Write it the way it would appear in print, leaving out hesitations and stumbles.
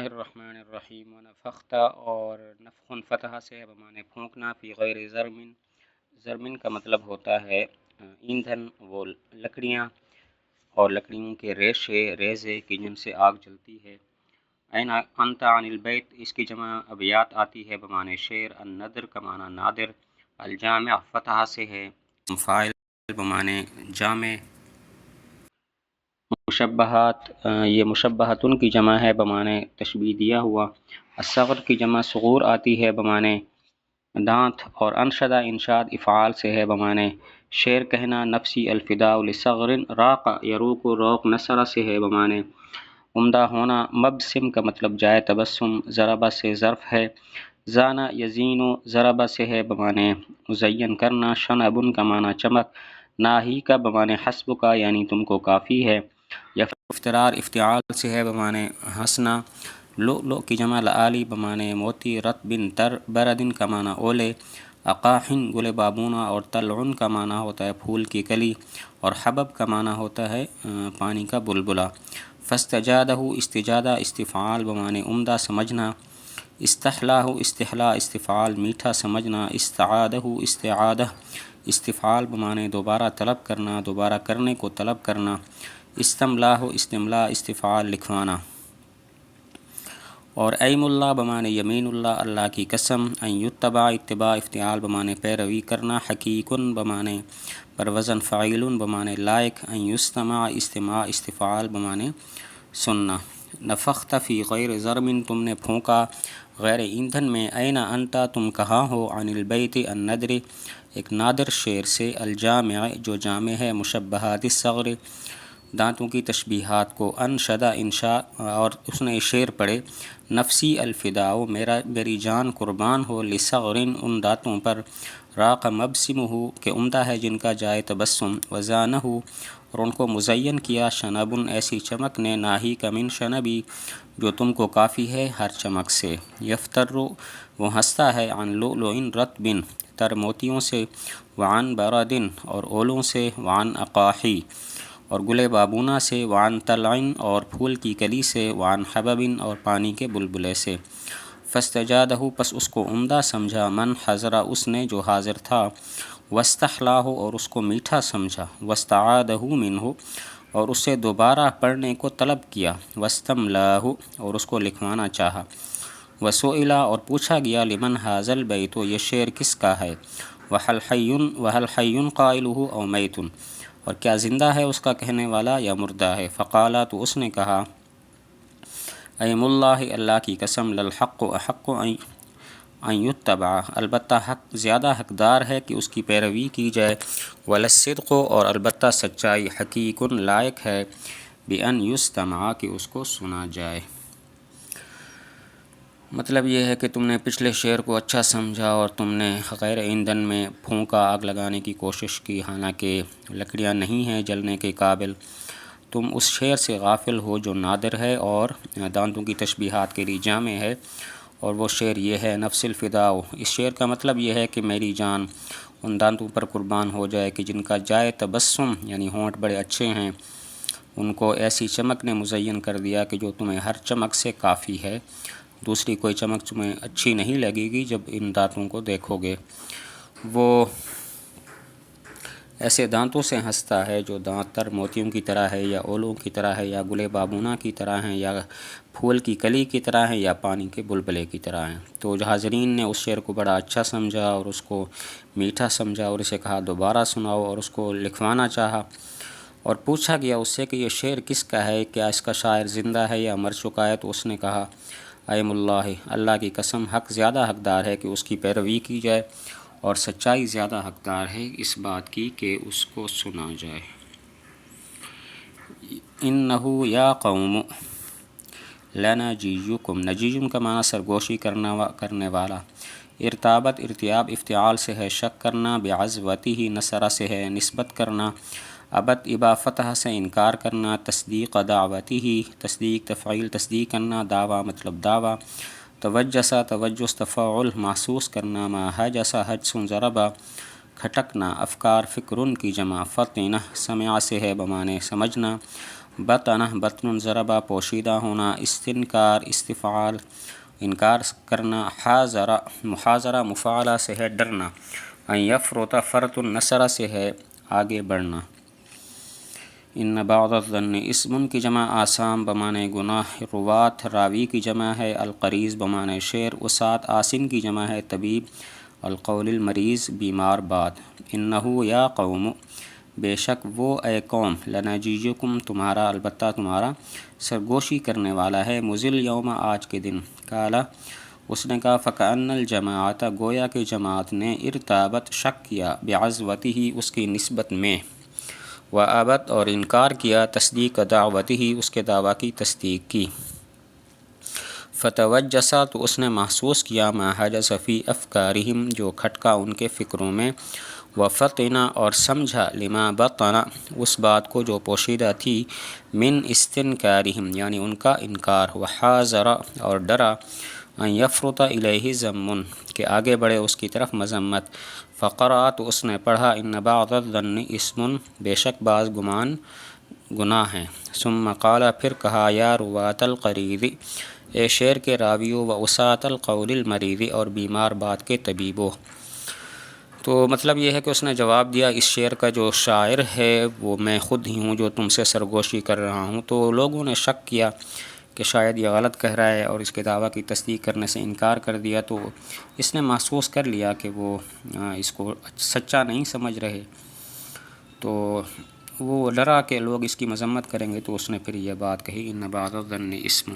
الرحمن الرحیم ونفخت اور نفخ فتح سے ہے بمانے پھونکنا فی غیر زرمن. زرمن کا مطلب ہوتا ہے ایندھن، وہ لکڑیاں اور لکڑیوں کے ریزے کی جن سے آگ جلتی ہے. این انت عن البیت، اس کی جمع ابیات آتی ہے بمانے شعر. النذر کا معنی نادر. الجامع فتح سے ہے فاعل بمانے جامع. مشبہات، یہ مشبہتن کی جمع ہے بمانے تشبیہ دیا ہوا. الصغر کی جمع صغور آتی ہے بمانے دانت. اور انشدہ انشاد افعال سے ہے بمانے شعر کہنا. نفسی الفداء لصغر. راق یروق، روق نصر سے ہے بمانے عمدہ ہونا. مبسم کا مطلب جائے تبسم. ضربہ سے ظرف ہے. زانا یزین، ضربہ سے ہے بمانے مزین کرنا. شنبن کا معنی چمک. ناہی کا بمانے حسب کا یعنی تم کو کافی ہے. افترار افتعال سے ہے بمانے ہنسنا. لؤلؤ کی جمع لآلی بمانے موتی. رطبن تر. بردن کا معنی اولے. اقاحن گل بابونا. اور طلعن کا معنی ہوتا ہے پھول کی کلی. اور حبب کا معنی ہوتا ہے پانی کا بلبلا. فاستجادہ استجادہ استفعال بمانے عمدہ سمجھنا. استحلاہ استحلا استفعال میٹھا سمجھنا. استعادہ استعادہ استفعال بمانے دوبارہ طلب کرنا، دوبارہ کرنے کو طلب کرنا. استملاہ استملا استفعال لکھوانا. اور ایم اللہ بمانے یمین اللہ، اللہ کی قسم. ان یتبع اتباع افتعال بمانے پیروی کرنا. حقیقن بمانے پر وزن فعیل بمانے لائق. ان یستمع استماع استفعال بمانے سننا. نفخت فی غیر ضرم، تم نے پھونکا غیر ایندھن میں. این انت، تم کہاں ہو. عن البیت النذر، ایک نادر شعر سے. الجامع جو جامع ہے. مشبہات الصغر، دانتوں کی تشبیہات کو. انشدہ انشاء، اور اس نے شعر پڑھے. نفسی الفداء، میری جان قربان ہو. لصغر، ان دانتوں پر. راق مبسمہ، کہ عمدہ ہے جن کا جائے تبسم. وزانہ، اور ان کو مزین کیا. شنبن، ایسی چمک نے. ناہی کا من شنبی، جو تم کو کافی ہے ہر چمک سے. یفتر، وہ ہنستا ہے. عن لؤلؤ رطب، تر موتیوں سے. وعن برد، اور اولوں سے. وعن اقاحی، اور گلے بابونا سے. وعن طلع، اور پھول کی کلی سے. وعن حبب، اور پانی کے بلبلے سے. فاستجادہ، پس اس کو عمدہ سمجھا. من حضر، اس نے جو حاضر تھا. واستحلاہ، اور اس کو میٹھا سمجھا. واستعادہ منہ، اور اس سے دوبارہ پڑھنے کو طلب کیا. واستملاہ، اور اس کو لکھوانا چاہا. وسئل، اور پوچھا گیا. لمن ھذا البیت، یہ شعر کس کا ہے. وہل حی قائلہ او میت، اور کیا زندہ ہے اس کا کہنے والا یا مردہ ہے. فقالا، تو اس نے کہا. ایم اللہ، اللہ کی قسم. للحق احق ان یتبع، البتہ حق زیادہ حقدار ہے کہ اس کی پیروی کی جائے. وللصدق، اور البتہ سچائی. حقیق، لائق ہے. بان یستمع، کہ اس کو سنا جائے. مطلب یہ ہے کہ تم نے پچھلے شعر کو اچھا سمجھا اور تم نے غیر ایندھن میں پھونکا، آگ لگانے کی کوشش کی، حالانکہ لکڑیاں نہیں ہیں جلنے کے قابل. تم اس شعر سے غافل ہو جو نادر ہے اور دانتوں کی تشبیہات کے لیے جامع ہے. اور وہ شعر یہ ہے. نفس الفداء، اس شعر کا مطلب یہ ہے کہ میری جان ان دانتوں پر قربان ہو جائے کہ جن کا جائے تبسم، یعنی ہونٹ بڑے اچھے ہیں. ان کو ایسی چمک نے مزین کر دیا کہ جو تمہیں ہر چمک سے کافی ہے. دوسری کوئی چمک تمہیں اچھی نہیں لگے گی جب ان دانتوں کو دیکھو گے. وہ ایسے دانتوں سے ہنستا ہے جو دانت تر موتیوں کی طرح ہے، یا اولوں کی طرح ہے، یا گلے بابونا کی طرح ہیں، یا پھول کی کلی کی طرح ہیں، یا پانی کے بلبلے کی طرح ہیں. تو حاضرین نے اس شعر کو بڑا اچھا سمجھا اور اس کو میٹھا سمجھا اور اسے کہا دوبارہ سناؤ، اور اس کو لکھوانا چاہا. اور پوچھا گیا اس سے کہ یہ شعر کس کا ہے، کیا اس کا شاعر زندہ ہے یا مر چکا ہے. تو اس نے کہا. ایم اللہ، اللہ کی قسم. حق زیادہ حقدار ہے کہ اس کی پیروی کی جائے، اور سچائی زیادہ حقدار ہے اس بات کی کہ اس کو سنا جائے. انہو یا قوم لنجیکم، نجیجم کا معنی سرگوشی کرنے والا. ارتابت ارتیاب افتعال سے ہے شک کرنا. بعزوتہ نصرہ سے ہے نسبت کرنا. ابت ابا فتح سے انکار کرنا. تصدیق دعوتہ، تصدیق تفعیل تصدیق کرنا. دعویٰ مطلب دعویٰ. توجسا توجس تفاعل محسوس کرنا. ما حجسا حجس ضربا کھٹکنا. افکار فکرن کی جمع. فطنہ سمع سے ہے بمانے سمجھنا. بطنہ بطن ضربہ پوشیدہ ہونا، استنکار استفعال انکار کرنا، حاضرہ محاذرہ مفاعلہ سے ہے ڈرنا، ان یفرط فرط نصرہ سے ہے آگے بڑھنا۔ ان بعض الظن اسم کی جمع آسام بمعنی گناہ، روات راوی کی جمع ہے، القریض بمعنی شعر، اسات آسن کی جمع ہے طبیب، القول المریض بیمار بات۔ انہو یا قوم بے شک وہ اے قوم، لنجیجکم تمہارا البتہ تمہارا سرگوشی کرنے والا ہے، مزل یوم آج کے دن۔ کالا اس نے کہا فکأن الجماعت گویا کہ جماعت نے ارتابت شک کیا، بعزوتہ اس کی نسبت میں، وابت اور انکار کیا، تصدیق دعوتہ اس کے دعویٰ کی تصدیق کی۔ فتوجسا تو اس نے محسوس کیا، ما حجس فی افکارہم جو کھٹکا ان کے فکروں میں، وفطنا اور سمجھا، لما بطنا اس بات کو جو پوشیدہ تھی، من استنکارہم یعنی ان کا انکار، وحاذر اور ڈرا، ان یفرط الیہ ذم کہ آگے بڑھے اس کی طرف مذمت۔ فقرأ تو اس نے پڑھا، ان بعض الظن اسم بے شک بعض گمان گناہ ہیں، ثم قال پھر کہا، یا روات القریض اے شعر کے راویو، و اسات القول المریض اور بیمار بات کے طبیبو۔ تو مطلب یہ ہے کہ اس نے جواب دیا، اس شعر کا جو شاعر ہے وہ میں خود ہی ہوں جو تم سے سرگوشی کر رہا ہوں۔ تو لوگوں نے شک کیا کہ شاید یہ غلط کہہ رہا ہے اور اس کے دعویٰ کی تصدیق کرنے سے انکار کر دیا، تو اس نے محسوس کر لیا کہ وہ اس کو سچا نہیں سمجھ رہے، تو وہ ڈرا کہ لوگ اس کی مذمت کریں گے، تو اس نے پھر یہ بات کہی، ان بعض الظن اسم۔